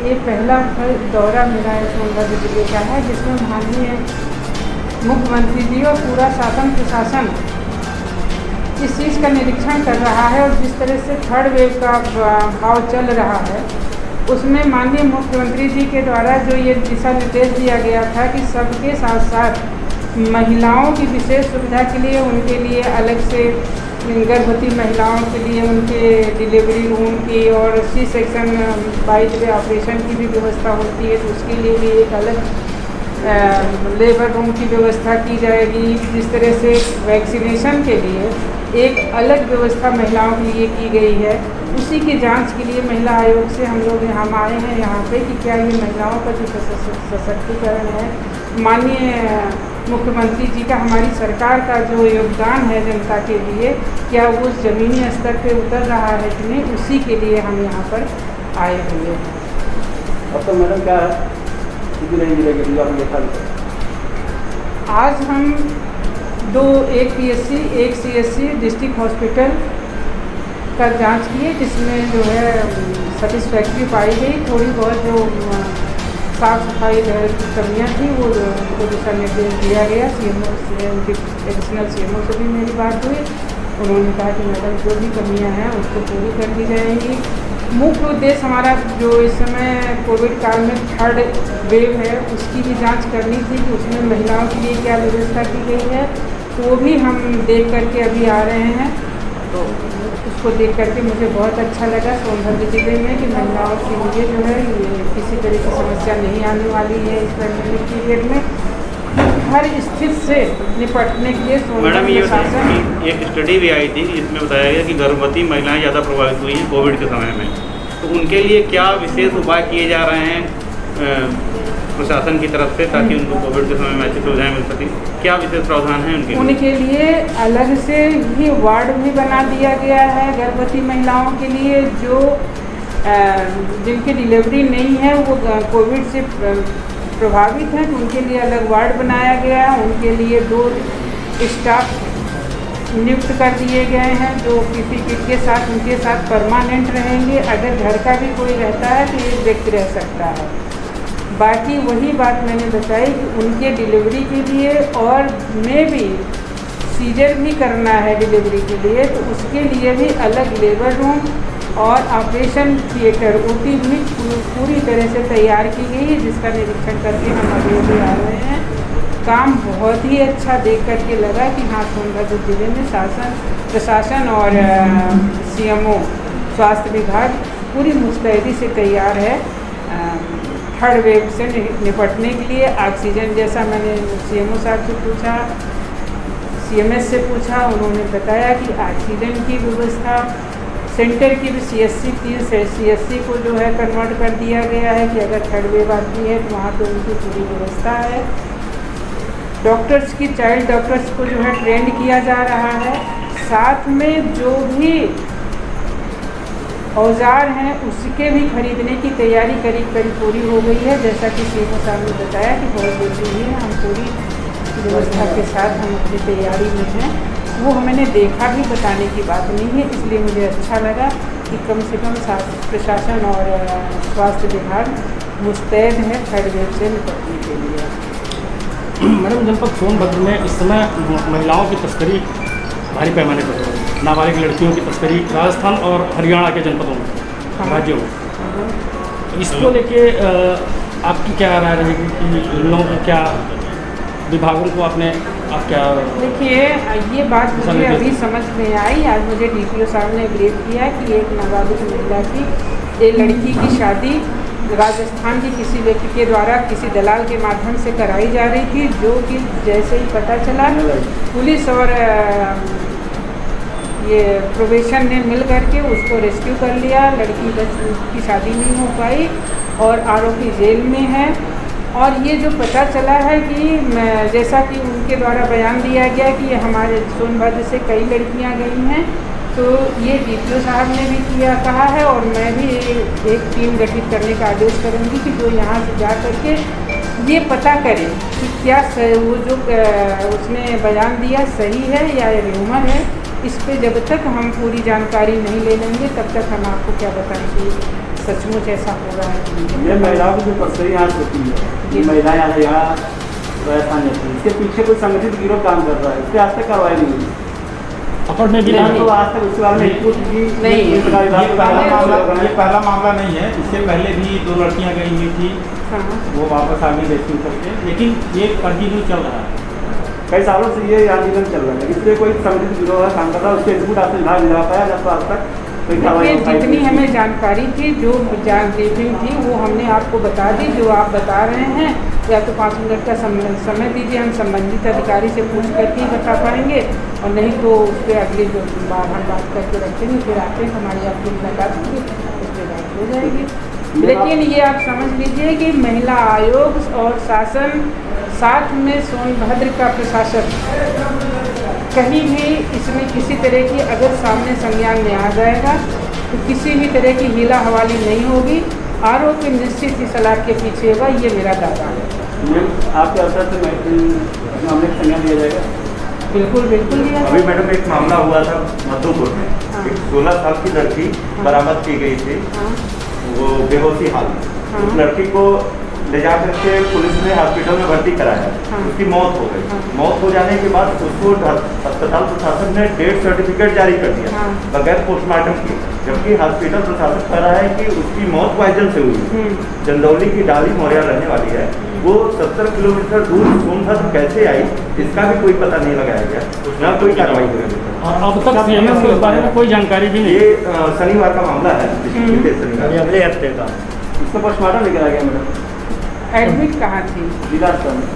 ये पहला दौरा मेरा सोनभद्र जिले का है, जिसमें माननीय मुख्यमंत्री जी और पूरा शासन प्रशासन इस चीज़ का निरीक्षण कर रहा है। और जिस तरह से थर्ड वेव का भाव चल रहा है, उसमें माननीय मुख्यमंत्री जी के द्वारा जो ये दिशा निर्देश दिया गया था कि सबके साथ साथ महिलाओं की विशेष सुविधा के लिए, उनके लिए अलग से गर्भवती महिलाओं के लिए उनके डिलीवरी रूम की और C section by the way operation की भी व्यवस्था होती है, तो उसके लिए भी एक अलग लेबर रूम की व्यवस्था की जाएगी। जिस तरह से वैक्सीनेशन के लिए एक अलग व्यवस्था महिलाओं के लिए की गई है, उसी की जांच के लिए महिला आयोग से हम लोग हम आए हैं यहाँ पे कि क्या ये महिलाओं का जो सशक्तिकरण है, माननीय मुख्यमंत्री जी का, हमारी सरकार का जो योगदान है जनता के लिए, क्या वो ज़मीनी स्तर पे उतर रहा है कि नहीं, उसी के लिए हम यहाँ पर आए हुए हैं। अब तो मैडम क्या है आज हम एक PSC एक CSC डिस्ट्रिक्ट हॉस्पिटल का जांच किए, जिसमें जो है सेटिस्फैक्ट्री पाई गई। थोड़ी बहुत जो साफ़ सफाई की कमियाँ थी वो उनको दिशा निर्देश दिया गया। CMO से, उनके एडिशनल CMO से भी मेरी बात हुई। उन्होंने कहा कि मैडम जो भी कमियाँ हैं उसको पूरी कर दी जाएंगी। मुख्य उद्देश्य हमारा जो इस समय कोविड काल में थर्ड वेव है, उसकी भी जांच करनी थी कि उसमें महिलाओं के लिए क्या व्यवस्था की गई है, तो वो भी हम देख करके अभी आ रहे हैं। तो उसको देख करके मुझे बहुत अच्छा लगा सोनभद्र जिले में कि महिलाओं के लिए जो है ये किसी तरह की समस्या नहीं आने वाली है इस पैंडेमिक पीरियड में। हर स्थिति से निपटने के लिए मैडम ये एक स्टडी भी आई थी जिसमें बताया गया कि गर्भवती महिलाएं ज़्यादा प्रभावित हुई हैं कोविड के समय में, तो उनके लिए क्या विशेष उपाय किए जा रहे हैं प्रशासन की तरफ से, ताकि उनको कोविड के समय में अच्छी सुविधाएं मिल सकें? क्या विशेष प्रावधान है उनके लिए? अलग से ही वार्ड भी बना दिया गया है गर्भवती महिलाओं के लिए, जो जिनकी डिलीवरी नहीं है, वो कोविड से प्रभावित हैं, तो उनके लिए अलग वार्ड बनाया गया है। उनके लिए 2 स्टाफ नियुक्त कर दिए गए हैं जो PPE किट के साथ उनके साथ परमानेंट रहेंगे। अगर घर का भी कोई रहता है तो एक व्यक्ति रह सकता है। बाकी वही बात मैंने बताई कि उनके डिलीवरी के लिए और में भी सीजर भी करना है डिलीवरी के लिए, तो उसके लिए भी अलग लेबर रूम और ऑपरेशन थिएटर OT भी पूरी तरह से तैयार की गई है, जिसका निरीक्षण करके हम अभी आ रहे हैं। काम बहुत ही अच्छा देख करके लगा कि हाँ, सोनभद्र जिले में प्रशासन और CMO स्वास्थ्य विभाग पूरी मुस्तैदी से तैयार है थर्ड वेव से निपटने के लिए। ऑक्सीजन, जैसा मैंने CMO साहब से पूछा, CMS से पूछा, उन्होंने बताया कि ऑक्सीजन की व्यवस्था सेंटर की भी CSC 3 से CSC को जो है कन्वर्ट कर दिया गया है कि अगर थर्ड वेव आती है तो वहाँ पे उनकी पूरी व्यवस्था है। डॉक्टर्स की, चाइल्ड डॉक्टर्स को जो है ट्रेंड किया जा रहा है। साथ में जो भी औजार हैं उसके भी खरीदने की तैयारी करीब पूरी हो गई है। जैसा कि CMO साहब ने बताया कि बहुत जल्दी ही हम पूरी व्यवस्था के साथ हम अपनी तैयारी में हैं। वो मैंने देखा भी, बताने की बात नहीं है, इसलिए मुझे अच्छा लगा कि कम से कम प्रशासन और स्वास्थ्य विभाग मुस्तैद है थर्ड वेव से निपटने के लिए। मैडम, जनपद सोनभद्र में इस समय महिलाओं की तस्करी भारी पैमाने पर हो रही है। नाबालिग लड़कियों की तस्करी राजस्थान और हरियाणा के जनपदों में, राज्यों में। इसको लेके आपकी क्या राय रहेगी कि इन लोगों को क्या विभागों को आप क्या? देखिए, ये बात मुझे अभी समझ में आई। आज मुझे DPO साहब ने ब्रीफ किया कि एक नाबालिग महिला की, एक लड़की की शादी राजस्थान की किसी व्यक्ति के द्वारा किसी दलाल के माध्यम से कराई जा रही थी, जो कि जैसे ही पता चला पुलिस और ये प्रोबेशन ने मिल करके उसको रेस्क्यू कर लिया। लड़की बस की शादी नहीं हो पाई और आरोपी जेल में है। और ये जो पता चला है कि जैसा कि उनके द्वारा बयान दिया गया कि हमारे सोनभद्र से कई लड़कियां गई हैं, तो ये DPO साहब ने भी कहा है और मैं भी एक टीम गठित करने का आदेश करूँगी कि जो यहाँ से जा करके ये पता करें कि क्या वो जो उसने बयान दिया सही है या र्यूमर है। इस पे जब तक हम पूरी जानकारी नहीं ले लेंगे तब तक हम आपको क्या बताएंगे सचमुच ऐसा हो रहा है कि नहीं। ये महिलाओं की जो तस्करी यहाँ से होती है, ये महिलाएं यहाँ राजस्थान जाती है, इसके पीछे कोई संगठित गिरोह काम कर रहा है, इस पर आज तक कार्रवाई नहीं हुई। पकड़ में भी तो नहीं आज तक उसके बारे में कुछ भी नहीं। ये पहला मामला नहीं है, इससे पहले भी 2 लड़कियां गई हुई थी, हाँ वो वापस आ गई रेस्क्यू करके, लेकिन ये कंटिन्यू चल रहा है। कई सालों से ये आंदोलन चल रहा है, इसलिए कोई संगठित गिरोह काम कर रहा है, उसके सबूत आपसे ना मिला पाया जब तो आज तक कोई कार्रवाई देखिए, हो पाई जितनी नहीं। हमें जानकारी थी, जो ब्रीफिंग थी, वो हमने आपको बता दी। जो आप बता रहे हैं, या तो 5 मिनट का समय दीजिए, हम संबंधित अधिकारी से पूछ करके ही बता पाएंगे, और नहीं तो उस पर अगली जो बार हम बात करके रखेंगे, फिर आते हमारी आपकी मुलाकात होगी, उस पर बात हो जाएगी। लेकिन ये आप समझ लीजिए कि महिला आयोग और शासन, साथ में सोनभद्र का प्रशासन, कहीं भी इसमें किसी तरह की अगर सामने संज्ञान में आ जाएगा तो किसी भी तरह की हीला हवाली नहीं होगी। आरोपी निश्चित ही सलाह के पीछे होगा, ये मेरा दावा है। मैम, आपके अवसर से मामले का संज्ञान लिया जाएगा? बिल्कुल बिल्कुल लिया अभी मैडम एक मामला हुआ था मधुपुर में, हाँ। एक 16 साल की लड़की बरामद की गई थी, हाँ वो बेहोशी हाल में। हाँ। उस लड़की को ले जा करके पुलिस ने हॉस्पिटल में भर्ती कराया, हाँ। उसकी मौत हो गई। हाँ। मौत हो जाने के बाद उसको अस्पताल प्रशासन ने डेथ सर्टिफिकेट जारी कर दिया हाँ। बगैर पोस्टमार्टम के, जबकि हॉस्पिटल प्रशासन कह रहा है कि उसकी मौत पॉइजन से हुई है। चंदौली की डाली मोरिया रहने वाली है, वो 70 किलोमीटर दूर सोनभद्र कैसे आई इसका भी कोई पता नहीं लगाया गया, न कोई कार्रवाई हुई। और अब तक सीएमएस को इस बारे में कोई जानकारी भी नहीं। ये शनिवार का मामला है, बीते शनिवार। अगले हफ्ते का इसका पोस्टमार्टम लेकर आ गया मैडम। एडमिट कहाँ थी? जिला अस्पताल में।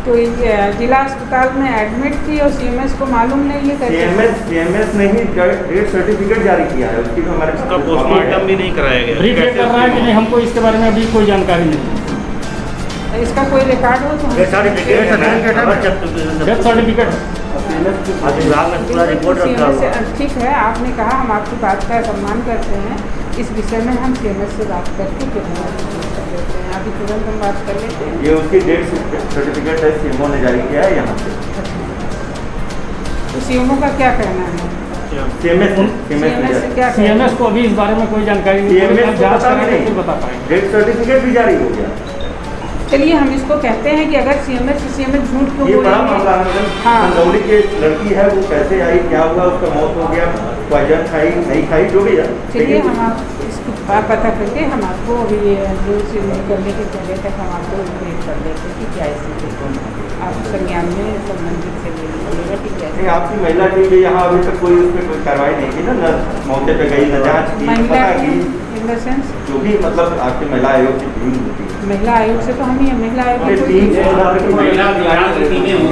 तो ये जिला अस्पताल में एडमिट थी और सीएमएस को मालूम नहीं है सीएमएस ने ही डेथ सर्टिफिकेट जारी किया है, उसकी तो हमारे उसका पोस्टमार्टम भी नहीं कराया गया। ब्रीफ ये कर रहा है कि नहीं, हमको इसके बारे में अभी कोई जानकारी नहीं। इसका कोई रिकॉर्ड हो तो हम- डेथ सर्टिफिकेट सीएमएस से ठीक है, आपने कहा, हम आपकी बात का सम्मान करते हैं। इस विषय में हम सीएमएस से बात करके फिर हम बात कर लेते हैं। अभी तुरंत हम बात कर लेते हैं। ये उसकी डेथ सर्टिफिकेट है, सीएमओ ने जारी किया है यहाँ से। तो सीएमओ का क्या कहना है? सीएमएस सीएमएस से क्या कहना सीएमएस को अभी इस बारे में कोई जानकारी नहीं, सीएमएस को जांच पता भी करेंगे तो बता नहीं, पाएंगे। डेथ सर्टिफिकेट भी जारी हो गया। चलिए हम इसको कहते हैं कि अगर सीएमएस झूठ क्यों ये बड़ा मामला बोलेंगे? है। हाँ। चंदौली की लड़की है, वो कैसे आई, क्या हुआ, उसका मौत हो गया, पॉइजन खाई नहीं खाई, जो भी है। चलिए हम आप इसको पता करके हम आपको अभी न्यूज़ करने के पहले तक हम आपको ब्रीफ कर देते हैं कि क्या स्थिति है। आप संज्ञान में संबंधित से ले लीजिएगा कि नहीं, कैसे आपकी महिला टीम भी यहाँ अभी तक कोई उस पर कोई कार्रवाई नहीं की ना, न मौके पे गई, न जांच की, महिला पता की, इन द सेंस जो भी मतलब आपकी महिला आयोग की टीम होती है। महिला आयोग से तो हम ही महिला आयोग ये की कोई टीम टीम-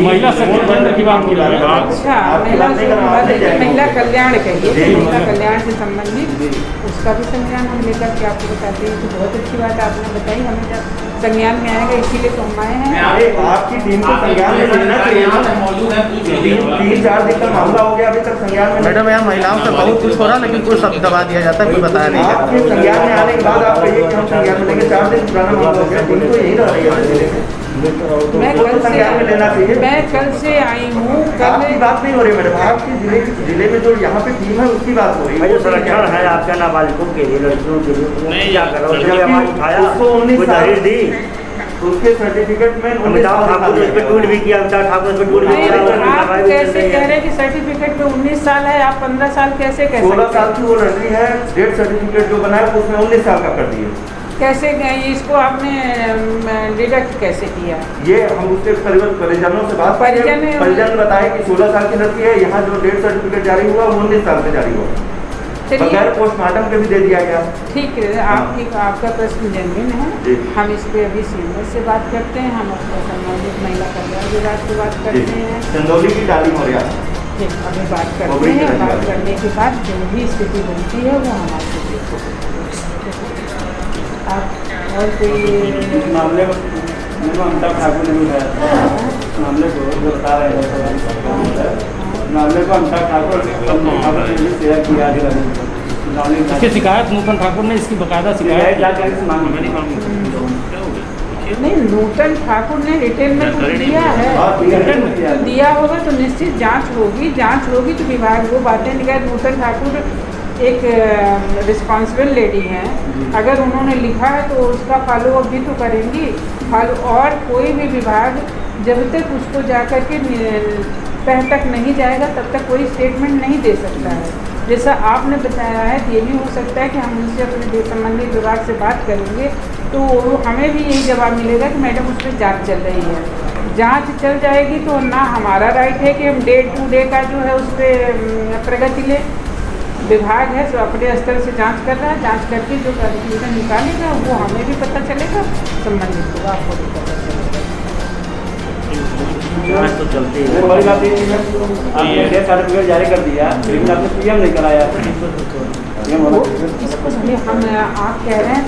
महिला संगठन की बात की रही है। अच्छा, आपकी महिला बात नहीं कर रहा, आप नहीं जाएंगे। महिला कल्याण कहिए, जी। महिला कल्याण से संबंधित उसका भी संज्ञान हम लेकर के आपको बताते हैं। तो बहुत अच्छी बात आपने बताई, हमें जब संज्ञान में आएगा इसीलिए तो हम आए हैं। अरे आपकी टीम को संज्ञान में लेना चाहिए ना। 3-4 दिन का मामला हो गया, अभी तक संज्ञान में मैडम यहाँ महिलाओं से बहुत कुछ हो रहा, लेकिन कोई शब्द दबा दिया जाता है, कोई बताया नहीं जाता। आपके संज्ञान में आने के बाद आप कहिए कि हम संज्ञान में लेंगे। 4 दिन पुराना मामला हो गया, टीम तो यही रह रही है। मैं वो कल तो संज्ञान में लेना चाहिए। मैं कल से आई हूँ। आपकी कल बात नहीं हो रही मैडम, आपकी जिले में जो यहाँ पे टीम है उसकी बात हो रही है। जो संरक्षण है आपका नाबालिगों के लिए, लड़कियों के लिए, वो नहीं, क्या कर रहा है? लड़कियों उसने आवाज उठाया, उसको 19 कोई साल तहरीर दी। उसके सर्टिफिकेट में 19 अमिताभ साल ठाकुर ने उस पर ट्वीट भी किया, अमिताभ ठाकुर ने उस पर ट्वीट भी नहीं, किया। आप कैसे कह रहे हैं कि सर्टिफिकेट में 19 साल है, आप 15 साल कैसे कह 16 सकते साल हैं? की वो लड़की है, डेथ सर्टिफिकेट जो बना है उसमें 19 साल का कर दिए। कैसे इसको आपने डिडक्ट कैसे किया? ये हम उसके परिजनों से बात परिजन किए, परिजन बताए कि 16 साल की लड़की है, यहाँ जो डेथ सर्टिफिकेट जारी हुआ वो 19 साल से जारी हुआ, चलिए बगैर पोस्टमार्टम के भी दे दिया गया। ठीक है, आपका प्रश्न जेन्युइन है। जी। हम इस पे अभी सीएमएस से बात करते हैं, हम अपने संबंधित महिला कल्याण विभाग से बात करते हैं। चंदौली की डाली मोरिया। ठीक, अभी बात वो करते भी हैं। करने बात वाले। करने के बाद जो भी स्थिति बनती है वो हम आपको देखेंगे। आप और कोई मामले को अमिताभ ठाकुर ने उठाया था, मामले को जो बता रहे हैं, मामले को अमिताभ ठाकुर ने शेयर किया। इसकी शिकायत नूतन ठाकुर ने इसकी बकायदा शिकायत क्या करें इस मामले हमें में? नहीं मालूम क्या हो गया। नहीं, नूतन ठाकुर ने रिटेन में कुछ दिया है, दिया होगा तो निश्चित जांच होगी। जांच होगी तो विभाग वो बातें निकाय नूतन ठाकुर एक रिस्पॉन्सिबल लेडी हैं, अगर उन्होंने लिखा है तो उसका फॉलो अप भी तो करेंगी। और कोई भी विभाग जब तक उसको जा कर के तह तक नहीं जाएगा तब तक कोई स्टेटमेंट नहीं दे सकता है। जैसा आपने बताया है ये भी हो सकता है कि हम उनसे अपने संबंधित विभाग से बात करेंगे तो हमें भी यही जवाब मिलेगा कि मैडम उस पर जाँच चल रही है। जांच चल जाएगी तो ना हमारा राइट है कि हम डे टू डे का जो है उस पर प्रगति लें। विभाग है जो अपने स्तर से जांच कर रहा है, जांच करके जो कंक्लूजन निकालेगा वो हमें भी पता चलेगा, संबंधित विभाग को भी पता चलेगा। जांच तो चलती है। बड़ी बात ये है आपने डेथ सर्टिफिकेट जारी कर दिया लेकिन आपने पीएम नहीं कराया। इसको हम आप कह रहे हैं